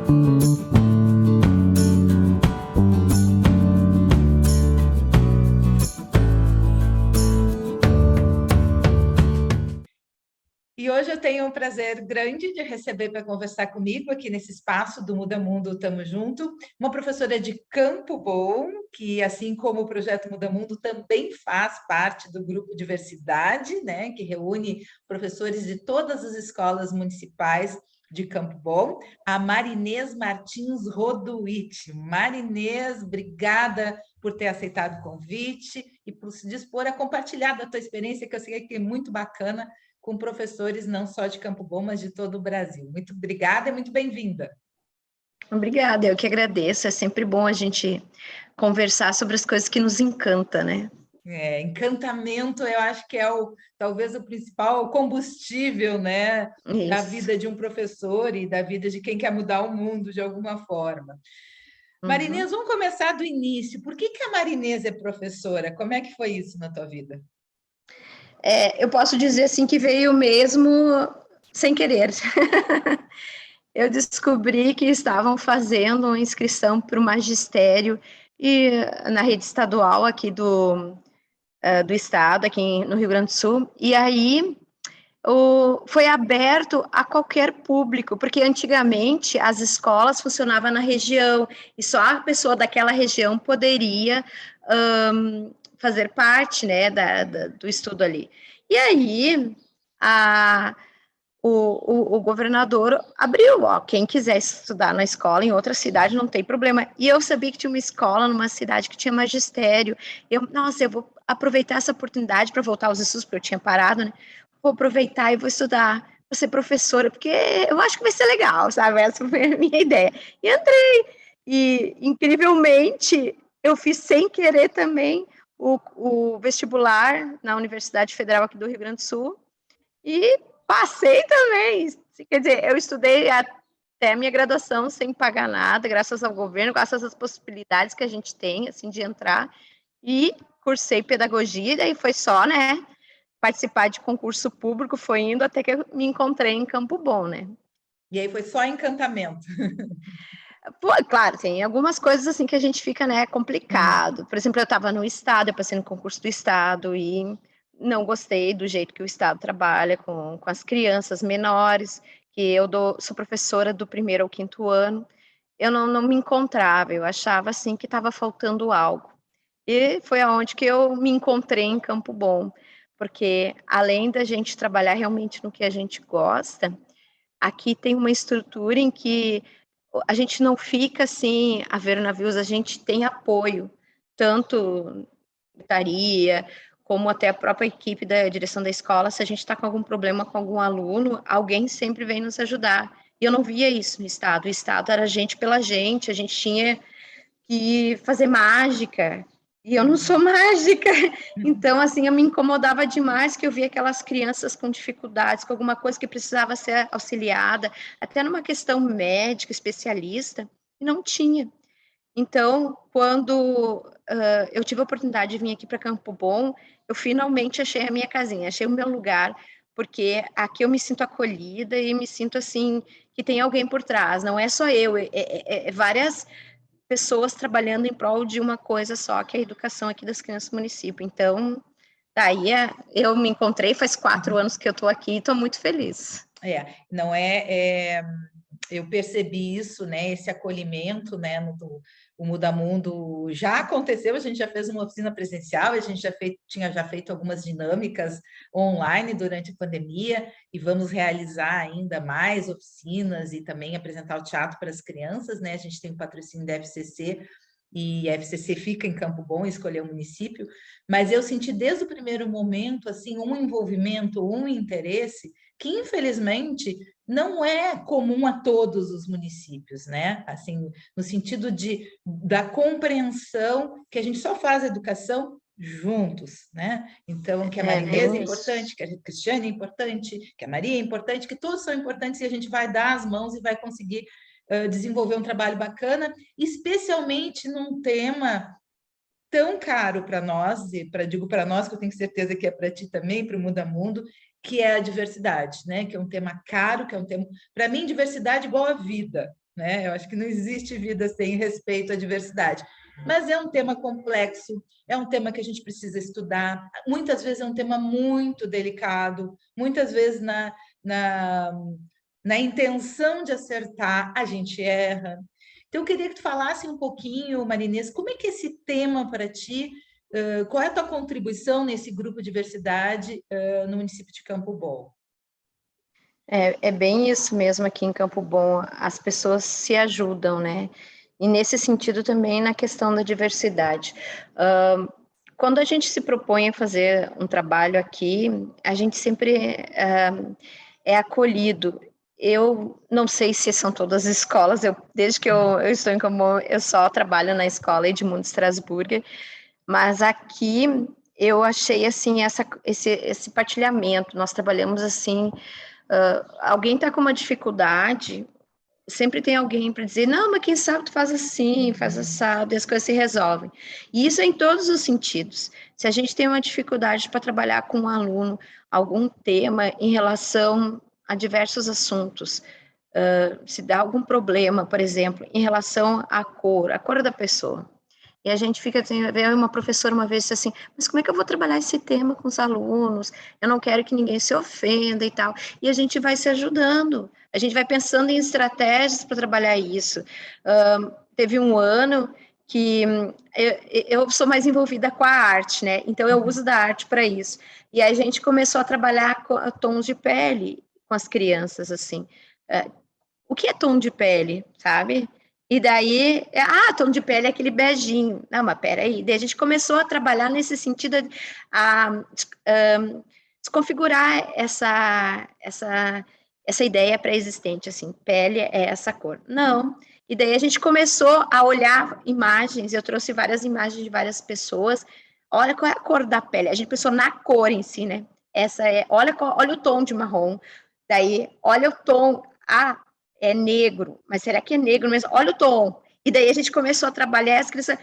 E hoje eu tenho um prazer grande de receber para conversar comigo aqui nesse espaço do Muda Mundo Tamo Junto, uma professora de Campo Bom, que assim como o projeto Muda Mundo também faz parte do grupo Diversidade, né, que reúne professores de todas as escolas municipais de Campo Bom, a Marinês Martins Roduit. Marinês, obrigada por ter aceitado o convite e por se dispor a compartilhar da tua experiência, que eu sei que é muito bacana, com professores não só de Campo Bom, mas de todo o Brasil. Muito obrigada e muito bem-vinda. Obrigada, eu que agradeço. É sempre bom a gente conversar sobre as coisas que nos encantam, né? Encantamento, eu acho que é talvez o principal combustível, né, da Isso. vida de um professor e da vida de quem quer mudar o mundo de alguma forma. Marinês, vamos começar do início. Por que a Marinês é professora? Como é que foi isso na tua vida? Eu posso dizer assim que veio mesmo sem querer. Eu descobri que estavam fazendo uma inscrição para o magistério e na rede estadual aqui do estado, aqui no Rio Grande do Sul, e aí foi aberto a qualquer público, porque antigamente as escolas funcionavam na região e só a pessoa daquela região poderia fazer parte, né, do estudo ali. E aí o governador abriu, quem quiser estudar na escola em outra cidade não tem problema. E eu sabia que tinha uma escola numa cidade que tinha magistério. Eu vou aproveitar essa oportunidade para voltar aos estudos, porque eu tinha parado, né? Vou aproveitar e vou estudar, vou ser professora, porque eu acho que vai ser legal, sabe? Essa foi a minha ideia. E entrei. E, incrivelmente, eu fiz sem querer também o vestibular na Universidade Federal aqui do Rio Grande do Sul. E passei também. Quer dizer, eu estudei até a minha graduação sem pagar nada, graças ao governo, graças às possibilidades que a gente tem, assim, de entrar. E cursei pedagogia, e daí foi só, né, participar de concurso público, foi indo até que eu me encontrei em Campo Bom, né. E aí foi só encantamento. Pô, claro, tem algumas coisas assim que a gente fica, né, complicado. Por exemplo, eu estava no estado, eu passei no concurso do estado e não gostei do jeito que o estado trabalha com as crianças menores, que eu sou professora do 1º ao 5º ano. Eu não me encontrava, eu achava assim que estava faltando algo. E foi aonde que eu me encontrei em Campo Bom, porque além da gente trabalhar realmente no que a gente gosta, aqui tem uma estrutura em que a gente não fica assim a ver navios, a gente tem apoio, tanto secretaria, como até a própria equipe da direção da escola. Se a gente está com algum problema com algum aluno, alguém sempre vem nos ajudar. E eu não via isso no estado. O estado era gente pela gente, a gente tinha que fazer mágica. E eu não sou mágica. Então, assim, eu me incomodava demais que eu via aquelas crianças com dificuldades, com alguma coisa que precisava ser auxiliada, até numa questão médica, especialista, e não tinha. Então, quando eu tive a oportunidade de vir aqui para Campo Bom, eu finalmente achei a minha casinha, achei o meu lugar, porque aqui eu me sinto acolhida e me sinto, assim, que tem alguém por trás, não é só eu, várias pessoas trabalhando em prol de uma coisa só, que é a educação aqui das crianças do município. Então, daí eu me encontrei, faz 4 anos que eu estou aqui e estou muito feliz. Não eu percebi isso, né? Esse acolhimento, né? O Muda Mundo já aconteceu, a gente já fez uma oficina presencial, a gente tinha já feito algumas dinâmicas online durante a pandemia e vamos realizar ainda mais oficinas e também apresentar o teatro para as crianças, né? A gente tem o patrocínio da FCC e a FCC fica em Campo Bom, escolher o município, mas eu senti desde o primeiro momento assim um envolvimento, um interesse que infelizmente não é comum a todos os municípios, né? Assim, no sentido da compreensão que a gente só faz a educação juntos, né? Então, que a Marinês é importante, que a Cristiane é importante, que a Maria é importante, que todos são importantes e a gente vai dar as mãos e vai conseguir desenvolver um trabalho bacana, especialmente num tema tão caro para nós, e digo para nós, que eu tenho certeza que é para ti também, para o Muda Mundo, que é a diversidade, né? Que é um tema caro, que é um tema... Para mim, diversidade é igual a vida, né? Eu acho que não existe vida sem respeito à diversidade. Mas é um tema complexo, é um tema que a gente precisa estudar. Muitas vezes é um tema muito delicado, muitas vezes na, na intenção de acertar, a gente erra. Então, eu queria que tu falasse um pouquinho, Marinês, como é que é esse tema para ti? Qual é a tua contribuição nesse grupo diversidade no município de Campo Bom? É bem isso mesmo aqui em Campo Bom, as pessoas se ajudam, né? E nesse sentido também na questão da diversidade. Quando a gente se propõe a fazer um trabalho aqui, a gente sempre é acolhido. Eu não sei se são todas as escolas, desde que eu estou em Campo Bom, eu só trabalho na escola Edmundo Strasburger, mas aqui eu achei assim esse partilhamento, nós trabalhamos assim. Alguém está com uma dificuldade, sempre tem alguém para dizer, não, mas quem sabe tu faz assim, faz assado, e as coisas se resolvem. E isso é em todos os sentidos. Se a gente tem uma dificuldade para trabalhar com um aluno, algum tema em relação a diversos assuntos, se dá algum problema, por exemplo, em relação à cor, a cor da pessoa. E a gente fica assim, veio uma professora uma vez disse assim, mas como é que eu vou trabalhar esse tema com os alunos? Eu não quero que ninguém se ofenda e tal. E a gente vai se ajudando, a gente vai pensando em estratégias para trabalhar isso. Teve um ano que eu sou mais envolvida com a arte, né? Então eu uso da arte para isso. E a gente começou a trabalhar com tons de pele com as crianças, assim. O que é tom de pele, sabe? E daí, tom de pele é aquele beijinho. Não, mas peraí. Daí a gente começou a trabalhar nesse sentido, a desconfigurar essa ideia pré-existente, assim, pele é essa cor. Não. E daí a gente começou a olhar imagens, eu trouxe várias imagens de várias pessoas. Olha qual é a cor da pele. A gente pensou na cor em si, né? Olha o tom de marrom. Daí, olha o tom. É negro, mas será que é negro mesmo? Olha o tom. E daí a gente começou a trabalhar, as crianças,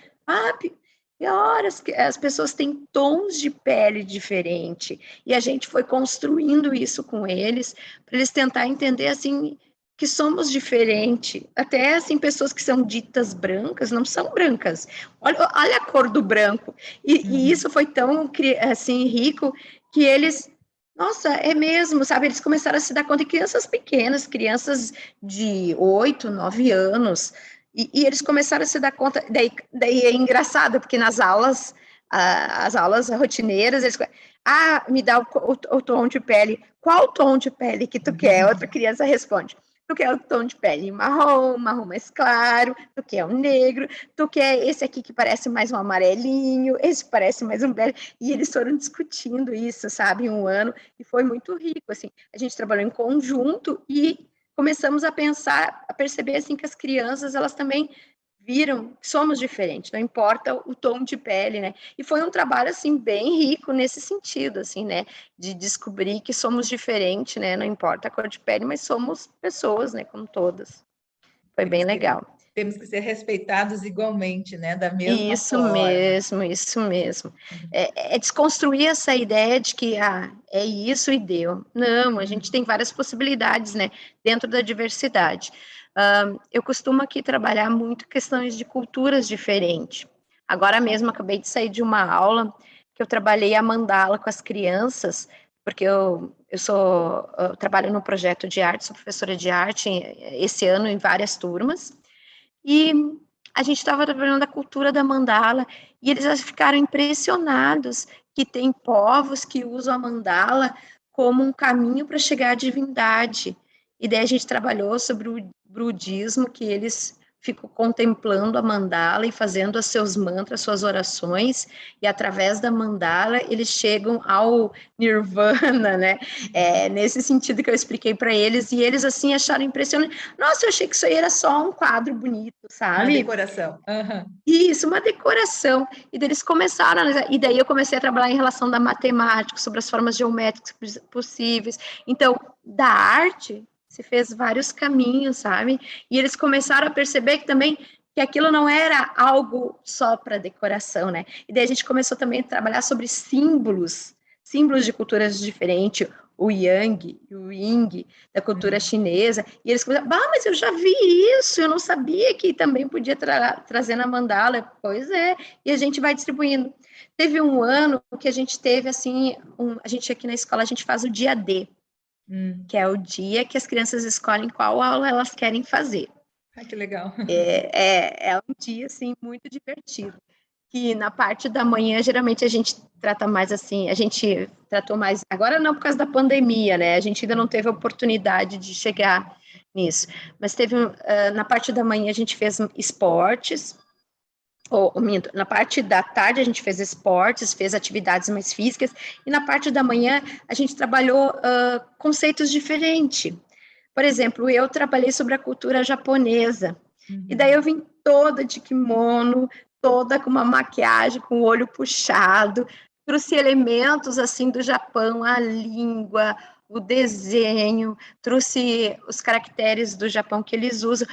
pior, as pessoas têm tons de pele diferente. E a gente foi construindo isso com eles, para eles tentar entender, assim, que somos diferentes. Até, assim, pessoas que são ditas brancas, não são brancas. Olha a cor do branco. E isso foi tão, assim, rico, que eles... Nossa, é mesmo, sabe? Eles começaram a se dar conta de crianças pequenas, crianças de 8, 9 anos, e eles começaram a se dar conta, daí é engraçado, porque nas aulas, as aulas rotineiras, eles me dá o tom de pele, qual tom de pele que tu quer? Outra criança responde, tu quer o tom de pele marrom mais claro, tu quer o negro, tu quer esse aqui que parece mais um amarelinho, esse parece mais um bege, e eles foram discutindo isso, sabe, um ano, e foi muito rico, assim, a gente trabalhou em conjunto e começamos a pensar, a perceber, assim, que as crianças, elas também viram que somos diferentes, não importa o tom de pele, né? E foi um trabalho, assim, bem rico nesse sentido, assim, né? De descobrir que somos diferentes, né? Não importa a cor de pele, mas somos pessoas, né? Como todas. Foi bem legal. Temos que ser respeitados igualmente, né? Da mesma Isso forma. Isso mesmo. É desconstruir essa ideia de que é isso e deu. Não, a gente tem várias possibilidades, né? Dentro da diversidade. Eu costumo aqui trabalhar muito questões de culturas diferentes. Agora mesmo acabei de sair de uma aula que eu trabalhei a mandala com as crianças, porque eu trabalho no projeto de arte, sou professora de arte esse ano em várias turmas. E a gente estava trabalhando a cultura da mandala e eles ficaram impressionados que tem povos que usam a mandala como um caminho para chegar à divindade. E daí a gente trabalhou sobre o budismo, que eles ficam contemplando a mandala e fazendo os seus mantras, suas orações, e através da mandala eles chegam ao nirvana, né? Nesse sentido que eu expliquei para eles, e eles assim acharam impressionante. Nossa, eu achei que isso aí era só um quadro bonito, sabe? Uma decoração. Isso, uma decoração. E daí eles começaram, e daí eu comecei a trabalhar em relação da matemática, sobre as formas geométricas possíveis. Então, da arte se fez vários caminhos, sabe? E eles começaram a perceber que também que aquilo não era algo só para decoração, né? E daí a gente começou também a trabalhar sobre símbolos de culturas diferentes, o Yang e o Ying da cultura chinesa, e eles começaram, mas eu já vi isso, eu não sabia que também podia trazer na mandala. Pois é, e a gente vai distribuindo. Teve um ano que a gente teve, assim, a gente aqui na escola, a gente faz o dia D, que é o dia que as crianças escolhem qual aula elas querem fazer. Ai, que legal. É um dia, assim, muito divertido. Que na parte da manhã, geralmente, a gente trata mais assim, a gente tratou mais, agora não por causa da pandemia, né, a gente ainda não teve a oportunidade de chegar nisso, mas teve, na parte da manhã a gente fez esportes, na parte da tarde a gente fez esportes, fez atividades mais físicas, e na parte da manhã a gente trabalhou conceitos diferentes. Por exemplo, eu trabalhei sobre a cultura japonesa, e daí eu vim toda de kimono, toda com uma maquiagem, com o olho puxado, trouxe elementos assim do Japão, a língua, o desenho, trouxe os caracteres do Japão que eles usam,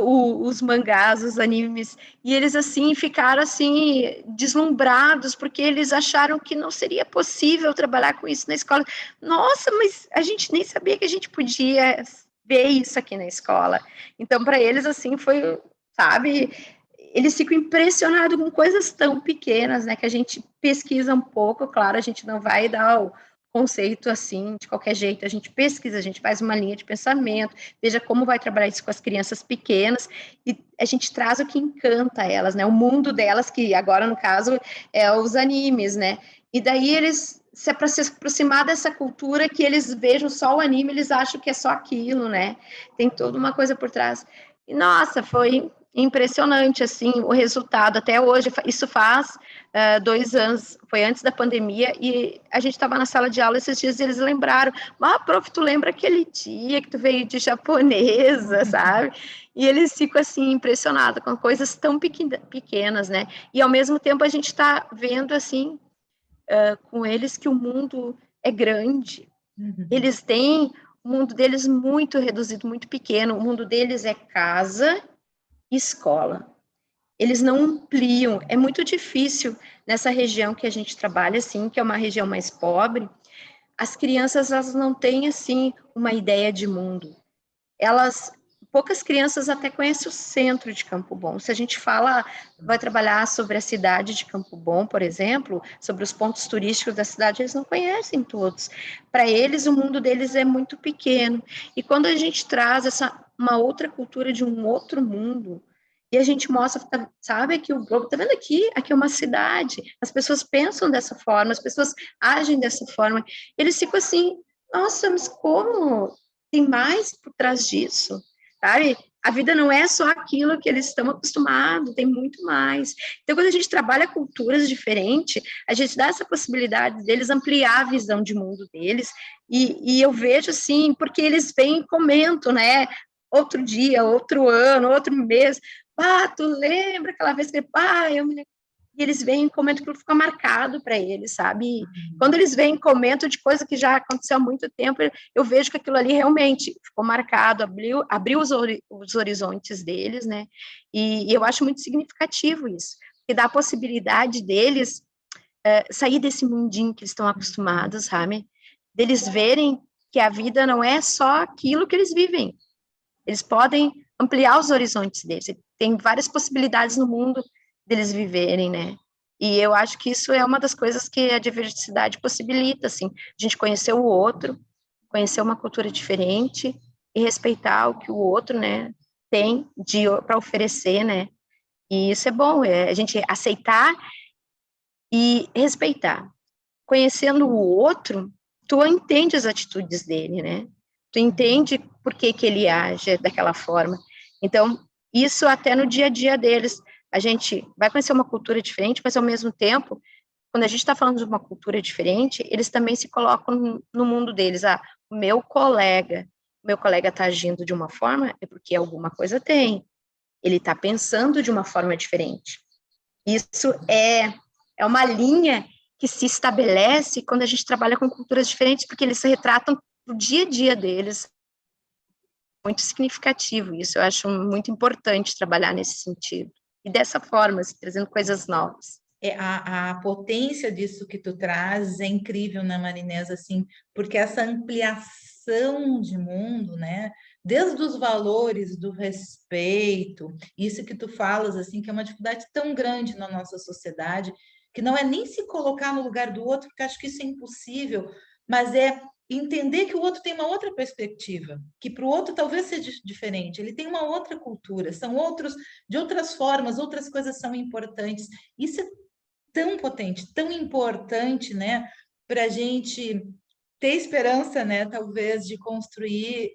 os mangás, os animes, e eles assim ficaram assim deslumbrados porque eles acharam que não seria possível trabalhar com isso na escola. Nossa, mas a gente nem sabia que a gente podia ver isso aqui na escola. Então, para eles assim foi, sabe, eles ficam impressionados com coisas tão pequenas, né, que a gente pesquisa um pouco, claro, a gente não vai dar o conceito assim, de qualquer jeito, a gente pesquisa, a gente faz uma linha de pensamento, veja como vai trabalhar isso com as crianças pequenas, e a gente traz o que encanta elas, né, o mundo delas, que agora, no caso, é os animes, né, e daí eles, para se aproximar dessa cultura, que eles vejam só o anime, eles acham que é só aquilo, né, tem toda uma coisa por trás, e nossa, foi impressionante, assim, o resultado, até hoje, isso faz 2 anos, foi antes da pandemia, e a gente estava na sala de aula esses dias e eles lembraram, prof, tu lembra aquele dia que tu veio de japonesa, sabe? E eles ficam, assim, impressionados com coisas tão pequenas, né? E, ao mesmo tempo, a gente está vendo, assim, com eles que o mundo é grande. Eles têm o mundo deles muito reduzido, muito pequeno. O mundo deles é casa, escola. Eles não ampliam, é muito difícil nessa região que a gente trabalha, assim, que é uma região mais pobre, as crianças, elas não têm, assim, uma ideia de mundo. Poucas crianças até conhecem o centro de Campo Bom. Se a gente vai trabalhar sobre a cidade de Campo Bom, por exemplo, sobre os pontos turísticos da cidade, eles não conhecem todos. Para eles, o mundo deles é muito pequeno. E quando a gente traz uma outra cultura de um outro mundo, e a gente mostra, sabe, que o globo, tá vendo aqui? Aqui é uma cidade. As pessoas pensam dessa forma, as pessoas agem dessa forma. Eles ficam assim, nossa, mas como? Tem mais por trás disso, sabe? A vida não é só aquilo que eles estão acostumados, tem muito mais. Então, quando a gente trabalha culturas diferentes, a gente dá essa possibilidade deles ampliar a visão de mundo deles, e eu vejo, assim, porque eles vêm e comentam, né? Outro dia, outro ano, outro mês, tu lembra aquela vez que, eu me lembro. E eles vêm e comentam que fica marcado para eles, sabe? Quando eles vêm e comentam de coisa que já aconteceu há muito tempo, eu vejo que aquilo ali realmente ficou marcado, abriu os horizontes deles, né? E eu acho muito significativo isso, porque dá a possibilidade deles sair desse mundinho que eles estão acostumados, sabe? Deles verem que a vida não é só aquilo que eles vivem. Eles podem ampliar os horizontes deles. Tem várias possibilidades no mundo deles viverem, né? E eu acho que isso é uma das coisas que a diversidade possibilita, assim, a gente conhecer o outro, conhecer uma cultura diferente e respeitar o que o outro, né, tem para oferecer, né? E isso é bom, a gente aceitar e respeitar. Conhecendo o outro, tu entende as atitudes dele, né? Tu entende por que ele age daquela forma. Então, isso até no dia a dia deles, a gente vai conhecer uma cultura diferente, mas ao mesmo tempo, quando a gente está falando de uma cultura diferente, eles também se colocam no mundo deles. O meu colega está agindo de uma forma, é porque alguma coisa tem. Ele está pensando de uma forma diferente. Isso é uma linha que se estabelece quando a gente trabalha com culturas diferentes, porque eles se retratam o dia a dia deles. Muito significativo isso, eu acho muito importante trabalhar nesse sentido. E dessa forma, assim, trazendo coisas novas. a potência disso que tu traz é incrível, né, Marinesa, assim, porque essa ampliação de mundo, né, desde os valores do respeito, isso que tu falas, assim, que é uma dificuldade tão grande na nossa sociedade, que não é nem se colocar no lugar do outro, porque acho que isso é impossível, mas é entender que o outro tem uma outra perspectiva, que para o outro talvez seja diferente, ele tem uma outra cultura, são outros, de outras formas, outras coisas são importantes. Isso é tão potente, tão importante, né, para a gente ter esperança, né, talvez, de construir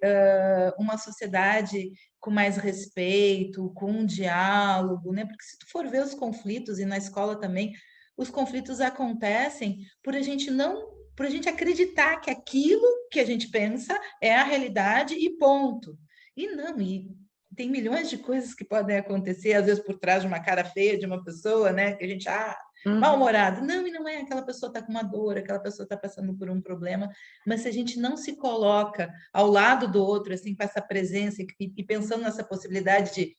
uma sociedade com mais respeito, com um diálogo, né, porque se tu for ver os conflitos, e na escola também, os conflitos acontecem por a gente não, por a gente acreditar que aquilo que a gente pensa é a realidade e ponto. E não, e tem milhões de coisas que podem acontecer, às vezes por trás de uma cara feia de uma pessoa, né, que a gente, mal-humorado. Não, e não é, aquela pessoa está com uma dor, aquela pessoa está passando por um problema, mas se a gente não se coloca ao lado do outro, assim, com essa presença e pensando nessa possibilidade de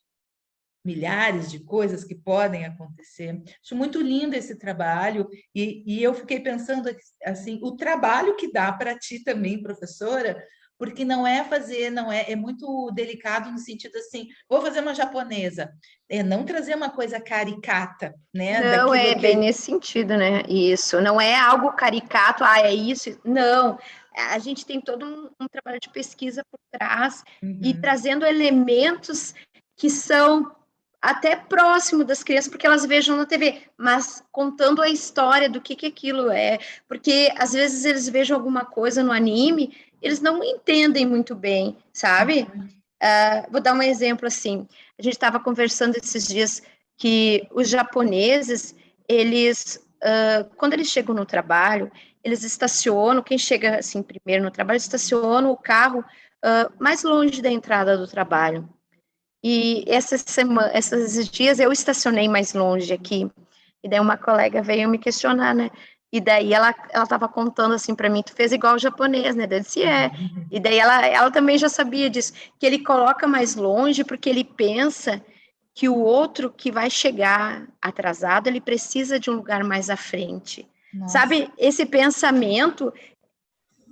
milhares de coisas que podem acontecer. Acho muito lindo esse trabalho e eu fiquei pensando assim, o trabalho que dá para ti também, professora, porque não é fazer, não é, é muito delicado no sentido assim, vou fazer uma japonesa, é não trazer uma coisa caricata, né, Não, é daquilo bem que nesse sentido, né? Isso, não é algo caricato, é isso. Não, a gente tem todo um trabalho de pesquisa por trás e Uhum. trazendo elementos que são até próximo das crianças, porque elas vejam na TV, mas contando a história do que aquilo é, porque às vezes eles vejam alguma coisa no anime, eles não entendem muito bem, sabe? Vou dar um exemplo assim, a gente estava conversando esses dias que os japoneses, eles, quando eles chegam no trabalho, eles estacionam, quem chega assim primeiro no trabalho, estaciona o carro mais longe da entrada do trabalho. E esses dias eu estacionei mais longe aqui, e daí uma colega veio me questionar, né? E daí ela estava contando assim para mim, tu fez igual o japonês, né? Eu disse, é. E daí ela também já sabia disso, que ele coloca mais longe porque ele pensa que o outro que vai chegar atrasado, ele precisa de um lugar mais à frente. Nossa, Sabe, esse pensamento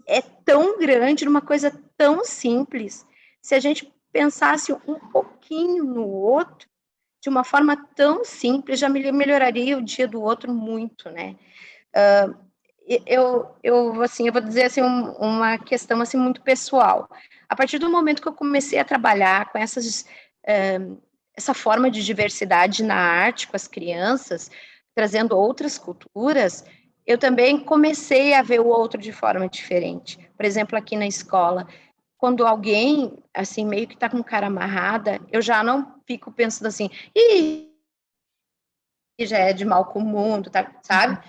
é tão grande, numa coisa tão simples. Se a gente pensasse um pouquinho no outro, de uma forma tão simples, já melhoraria o dia do outro muito, né? Assim, eu vou dizer assim, uma questão assim muito pessoal. A partir do momento que eu comecei a trabalhar com essa forma de diversidade na arte com as crianças, trazendo outras culturas, eu também comecei a ver o outro de forma diferente. Por exemplo, aqui na escola, quando alguém, assim, meio que tá com cara amarrada, eu já não fico pensando assim, ih, já é de mal com o mundo, tá, sabe?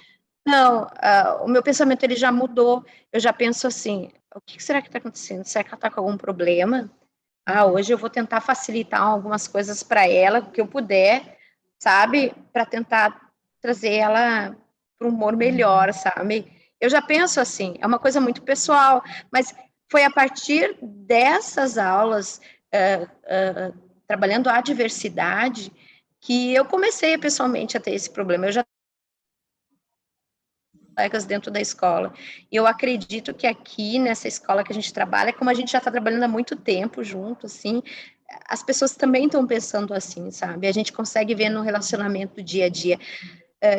Não, o meu pensamento ele já mudou. Eu já penso assim: o que será que está acontecendo? Será que ela está com algum problema? Hoje eu vou tentar facilitar algumas coisas para ela, o que eu puder, sabe? Para tentar trazer ela para um humor melhor, sabe? Eu já penso assim, é uma coisa muito pessoal, mas foi a partir dessas aulas, trabalhando a diversidade, que eu comecei pessoalmente a ter esse problema. Eu já colegas dentro da escola. E eu acredito que aqui, nessa escola que a gente trabalha, como a gente já está trabalhando há muito tempo junto, assim, as pessoas também estão pensando assim, sabe? A gente consegue ver no relacionamento do dia a dia.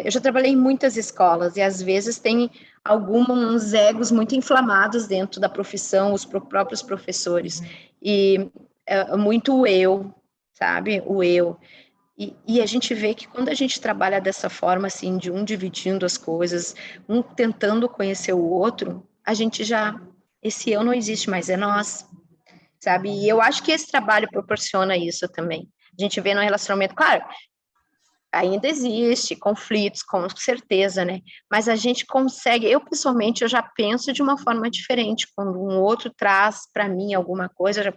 Eu já trabalhei em muitas escolas e às vezes tem alguns egos muito inflamados dentro da profissão, os próprios professores. E muito eu, sabe? O eu. E a gente vê que quando a gente trabalha dessa forma, assim, de um dividindo as coisas, um tentando conhecer o outro, a gente já. Esse eu não existe mais, é nós, sabe? E eu acho que esse trabalho proporciona isso também. A gente vê no relacionamento, claro, ainda existe conflitos, com certeza, né? Mas a gente consegue, eu pessoalmente, eu já penso de uma forma diferente. Quando um outro traz para mim alguma coisa, eu já,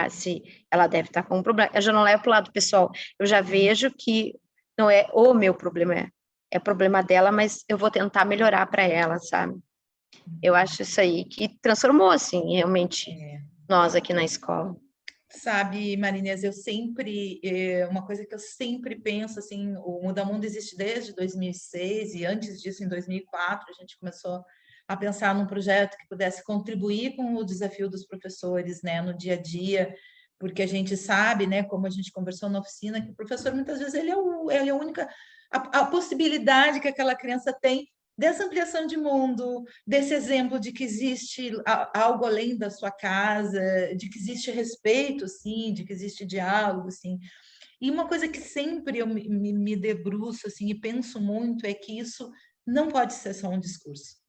se ela deve estar com um problema, eu já não levo para o lado pessoal. Eu já vejo que não é o meu problema, é problema dela, mas eu vou tentar melhorar para ela, sabe? Eu acho isso aí que transformou, assim, realmente, é. nós aqui na escola. Sabe, Marinês, uma coisa que eu sempre penso, assim, o Muda Mundo existe desde 2006 e antes disso, em 2004, a gente começou a pensar num projeto que pudesse contribuir com o desafio dos professores, né, no dia a dia, porque a gente sabe, né, como a gente conversou na oficina, que o professor, muitas vezes, ele é a única, a possibilidade que aquela criança tem dessa ampliação de mundo, desse exemplo de que existe algo além da sua casa, de que existe respeito, sim, de que existe diálogo, sim. E uma coisa que sempre eu me debruço assim, e penso muito é que isso não pode ser só um discurso.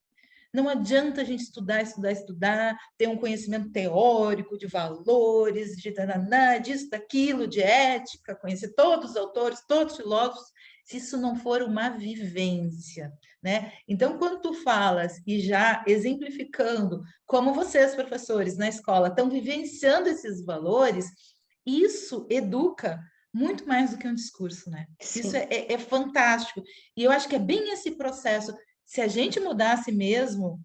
Não adianta a gente estudar, estudar, estudar, ter um conhecimento teórico de valores, de tananá, disso, daquilo, de ética, conhecer todos os autores, todos os filósofos, se isso não for uma vivência, né? Então, quando tu falas e já exemplificando como vocês, professores, na escola, estão vivenciando esses valores, isso educa muito mais do que um discurso, né? Isso é fantástico. E eu acho que é bem esse processo. Se a gente mudasse mesmo,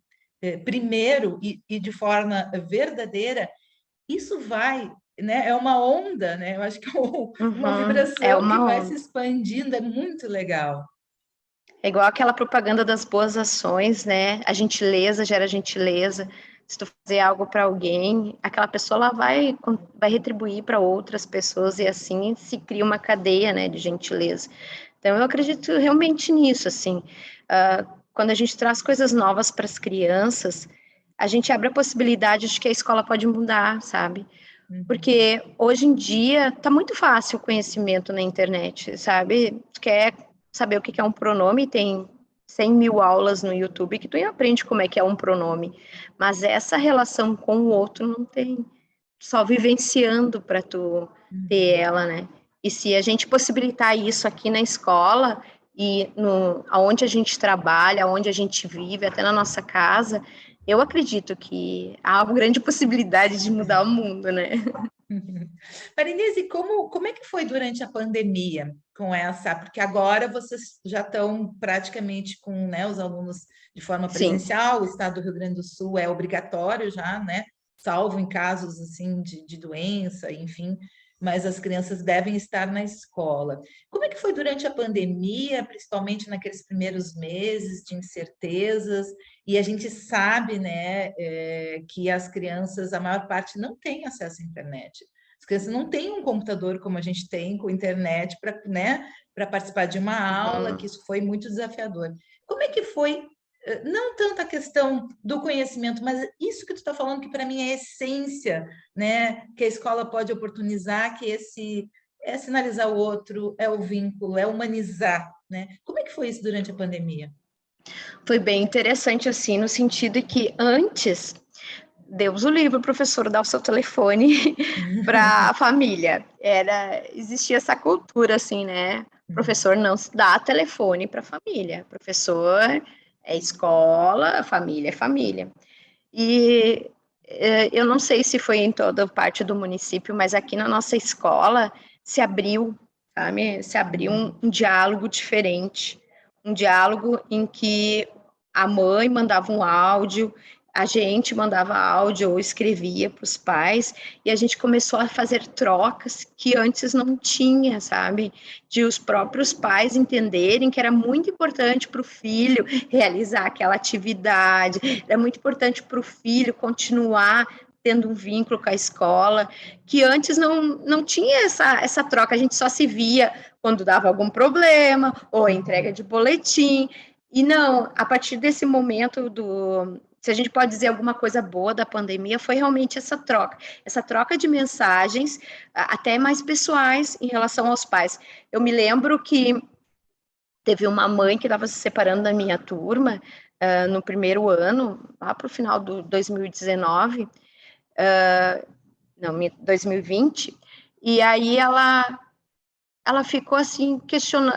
primeiro e de forma verdadeira, isso vai, né? É uma onda, né? Eu acho que é uma É vibração que uma vai se onda. expandindo, é muito legal. É igual aquela propaganda das boas ações, né? A gentileza gera gentileza. Se tu fazer algo para alguém, aquela pessoa ela vai retribuir para outras pessoas e assim se cria uma cadeia, né, de gentileza. Então eu acredito realmente nisso, assim. Quando a gente traz coisas novas para as crianças, a gente abre a possibilidade de que a escola pode mudar, sabe? Porque hoje em dia tá muito fácil o conhecimento na internet, sabe? Tu quer saber o que é um pronome, tem 100 mil aulas no YouTube que tu aprende como é que é um pronome. Mas essa relação com o outro não tem. Só vivenciando para tu ter ela, né? E se a gente possibilitar isso aqui na escola e aonde a gente trabalha, aonde a gente vive, até na nossa casa, eu acredito que há uma grande possibilidade de mudar o mundo, né? Marinese, como é que foi durante a pandemia com essa? Porque agora vocês já estão praticamente com, né, os alunos de forma Sim. presencial, o estado do Rio Grande do Sul é obrigatório já, né? Salvo em casos assim de doença, enfim, mas as crianças devem estar na escola. Como é que foi durante a pandemia, principalmente naqueles primeiros meses de incertezas? E a gente sabe, né, que as crianças, a maior parte, não tem acesso à internet. As crianças não têm um computador como a gente tem, com internet, para, né, para participar de uma aula, que isso foi muito desafiador. Como é que foi, não tanto a questão do conhecimento, mas isso que tu está falando, que para mim é a essência, né, que a escola pode oportunizar, que esse é sinalizar o outro, é o vínculo, é humanizar, né? Como é que foi isso durante a pandemia? Foi bem interessante, assim, no sentido que antes, Deus o livre, o professor dar o seu telefone para a família. Existia essa cultura, assim, né? O professor não dá telefone para a família. O professor é escola, a família é família. E eu não sei se foi em toda parte do município, mas aqui na nossa escola se abriu, sabe? Se abriu um diálogo diferente, um diálogo em que a mãe mandava um áudio, a gente mandava áudio ou escrevia para os pais, e a gente começou a fazer trocas que antes não tinha, sabe? De os próprios pais entenderem que era muito importante para o filho realizar aquela atividade, era muito importante para o filho continuar tendo um vínculo com a escola, que antes não tinha essa troca, a gente só se via quando dava algum problema, ou entrega de boletim, e não, a partir desse momento se a gente pode dizer alguma coisa boa da pandemia, foi realmente essa troca de mensagens, até mais pessoais em relação aos pais. Eu me lembro que teve uma mãe que estava se separando da minha turma no primeiro ano, lá para o final do 2019, não, 2020, e aí ela ficou assim,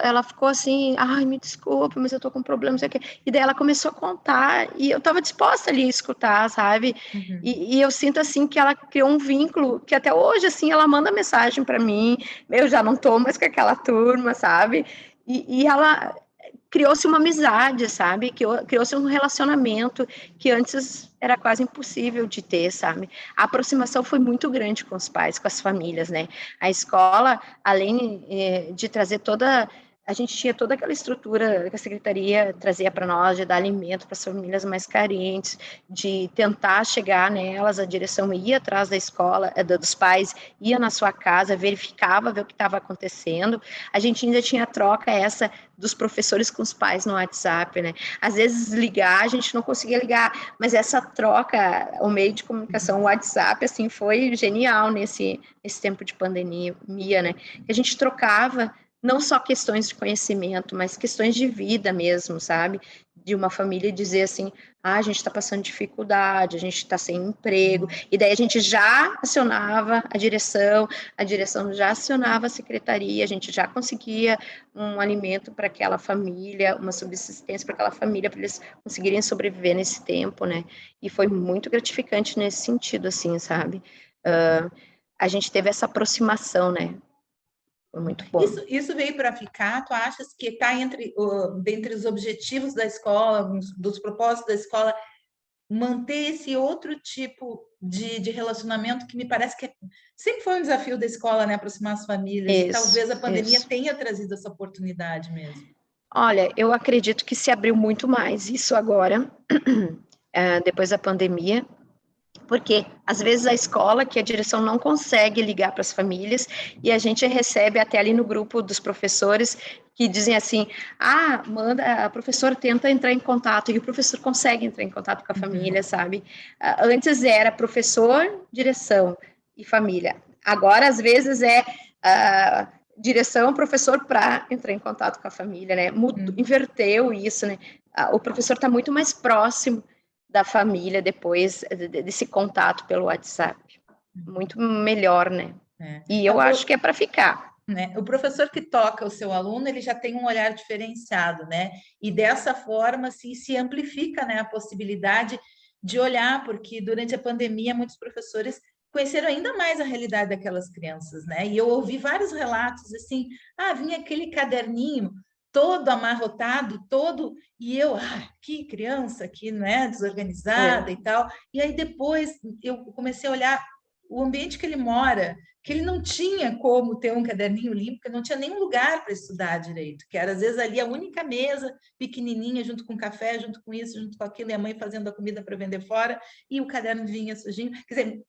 ela ficou assim, ai, me desculpa, mas eu tô com problema, não sei o quê. E daí ela começou a contar, e eu tava disposta ali a escutar, sabe? E eu sinto, assim, que ela criou um vínculo, que até hoje, assim, ela manda mensagem para mim, eu já não tô mais com aquela turma, sabe? E ela criou-se uma amizade, sabe? Criou-se um relacionamento que antes era quase impossível de ter, sabe? A aproximação foi muito grande com os pais, com as famílias, né? A escola, além de trazer toda... A gente tinha toda aquela estrutura que a secretaria trazia para nós, de dar alimento para as famílias mais carentes, de tentar chegar nelas, a direção ia atrás da escola, dos pais, ia na sua casa, verificava, ver o que estava acontecendo. A gente ainda tinha troca essa dos professores com os pais no WhatsApp, né? Às vezes ligar, a gente não conseguia ligar, mas essa troca, o meio de comunicação, o WhatsApp, assim, foi genial nesse tempo de pandemia, né? A gente trocava não só questões de conhecimento, mas questões de vida mesmo, sabe? De uma família dizer assim, a gente está passando dificuldade, a gente está sem emprego, e daí a gente já acionava a direção já acionava a secretaria, a gente já conseguia um alimento para aquela família, uma subsistência para aquela família, para eles conseguirem sobreviver nesse tempo, né? E foi muito gratificante nesse sentido, assim, sabe? A gente teve essa aproximação, né? Foi muito bom. Isso veio para ficar? Tu achas que está dentre os objetivos da escola, dos propósitos da escola, manter esse outro tipo de relacionamento que me parece que sempre foi um desafio da escola, né? Aproximar as famílias. E talvez a pandemia tenha trazido essa oportunidade mesmo. Olha, eu acredito que se abriu muito mais isso agora, depois da pandemia, porque às vezes a escola, que a direção não consegue ligar para as famílias, e a gente recebe até ali no grupo dos professores que dizem assim, a professora tenta entrar em contato, e o professor consegue entrar em contato com a família, sabe? Antes era professor, direção e família. Agora, às vezes, é direção, professor para entrar em contato com a família, né? Inverteu isso, né? O professor está muito mais próximo da família depois desse contato pelo WhatsApp. Muito melhor, né? E eu acho que é para ficar. Né? O professor que toca o seu aluno, ele já tem um olhar diferenciado, né? E dessa forma, assim, se amplifica, né, a possibilidade de olhar, porque durante a pandemia muitos professores conheceram ainda mais a realidade daquelas crianças, né? E eu ouvi vários relatos assim, vinha aquele caderninho todo amarrotado, e eu, que criança, que, né, desorganizada e tal. E aí depois eu comecei a olhar o ambiente que ele mora, que ele não tinha como ter um caderninho limpo, porque não tinha nenhum lugar para estudar direito, que era às vezes ali a única mesa pequenininha, junto com café, junto com isso, junto com aquilo, e a mãe fazendo a comida para vender fora, e o caderno vinha sujinho. Quer dizer,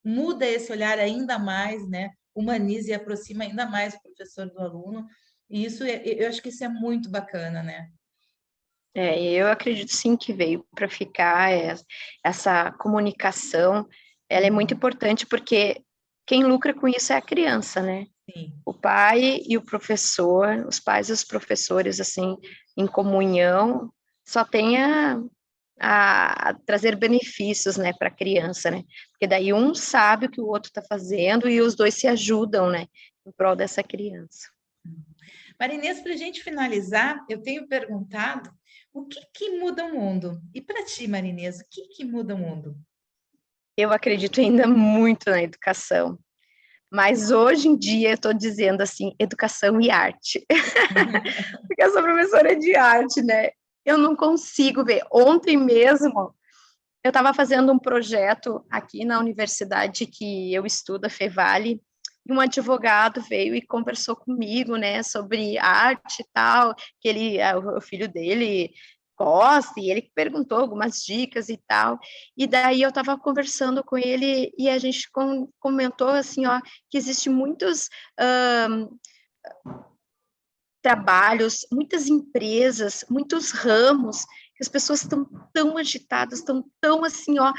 muda esse olhar ainda mais, né? Humaniza e aproxima ainda mais o professor do aluno, e isso, eu acho que isso é muito bacana, né? Eu acredito sim que veio para ficar essa comunicação, ela é muito importante porque quem lucra com isso é a criança, né? Sim. O pai e o professor, os pais e os professores, assim, em comunhão, só tem a trazer benefícios, né, para a criança, né? Porque daí um sabe o que o outro está fazendo e os dois se ajudam, né, em prol dessa criança. Marinês, para a gente finalizar, eu tenho perguntado o que muda o mundo? E para ti, Marinês, o que muda o mundo? Eu acredito ainda muito na educação, mas hoje em dia eu estou dizendo assim, educação e arte, porque eu sou professora de arte, né? Eu não consigo ver. Ontem mesmo, eu estava fazendo um projeto aqui na universidade que eu estudo, a Fevale, e um advogado veio e conversou comigo, né, sobre arte e tal, que o filho dele gosta, e ele perguntou algumas dicas e tal, e daí eu estava conversando com ele, e a gente comentou, assim, ó, que existe muitos trabalhos, muitas empresas, muitos ramos, que as pessoas estão tão agitadas, estão tão assim, ó,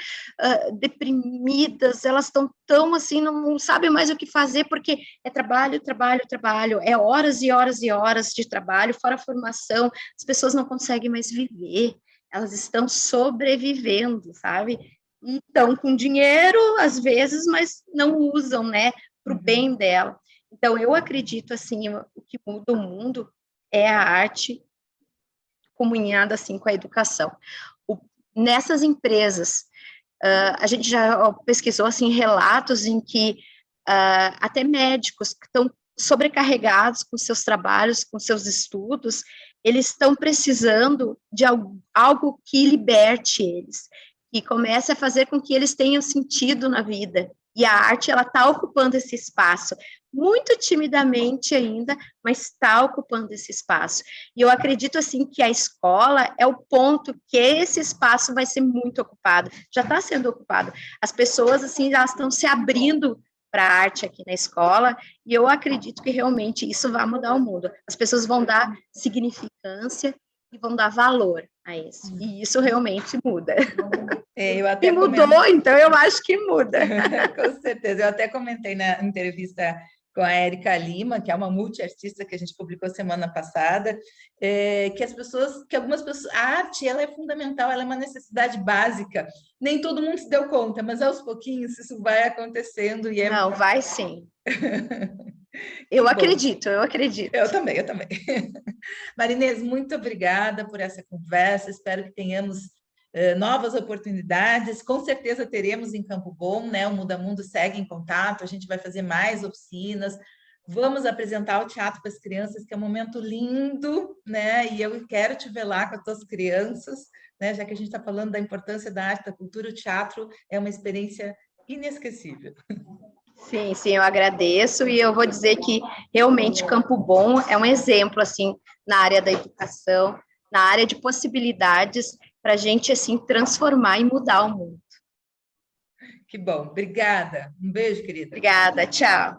deprimidas, elas estão tão assim, não sabem mais o que fazer, porque é trabalho, trabalho, trabalho, é horas e horas e horas de trabalho, fora a formação, as pessoas não conseguem mais viver, elas estão sobrevivendo, sabe? E estão com dinheiro, às vezes, mas não usam, né, para o bem dela. Então, eu acredito, assim, o que muda o mundo é a arte comunhada, assim, com a educação. Nessas empresas, a gente já pesquisou, assim, relatos em que até médicos que estão sobrecarregados com seus trabalhos, com seus estudos, eles estão precisando de algo que liberte eles, que comece a fazer com que eles tenham sentido na vida. E a arte, ela está ocupando esse espaço, muito timidamente ainda, mas está ocupando esse espaço. E eu acredito, assim, que a escola é o ponto que esse espaço vai ser muito ocupado. Já está sendo ocupado. As pessoas, assim, já estão se abrindo para a arte aqui na escola, e eu acredito que realmente isso vai mudar o mundo. As pessoas vão dar significância e vão dar valor a isso. E isso realmente muda. Eu até e mudou, então eu acho que muda. Com certeza. Eu até comentei na entrevista com a Érica Lima, que é uma multiartista que a gente publicou semana passada, que algumas pessoas, a arte, ela é fundamental, ela é uma necessidade básica. Nem todo mundo se deu conta, mas aos pouquinhos isso vai acontecendo e Não, vai sim. Eu acredito. Eu também. Marinês, muito obrigada por essa conversa. Espero que tenhamos novas oportunidades. Com certeza teremos em Campo Bom, né? O Muda Mundo segue em contato, a gente vai fazer mais oficinas. Vamos apresentar o teatro para as crianças, que é um momento lindo, né? E eu quero te ver lá com as tuas crianças, né? Já que a gente está falando da importância da arte, da cultura, o teatro é uma experiência inesquecível. Sim, eu agradeço, e eu vou dizer que realmente Campo Bom é um exemplo, assim, na área da educação, na área de possibilidades para a gente, assim, transformar e mudar o mundo. Que bom, obrigada. Um beijo, querida. Obrigada, tchau.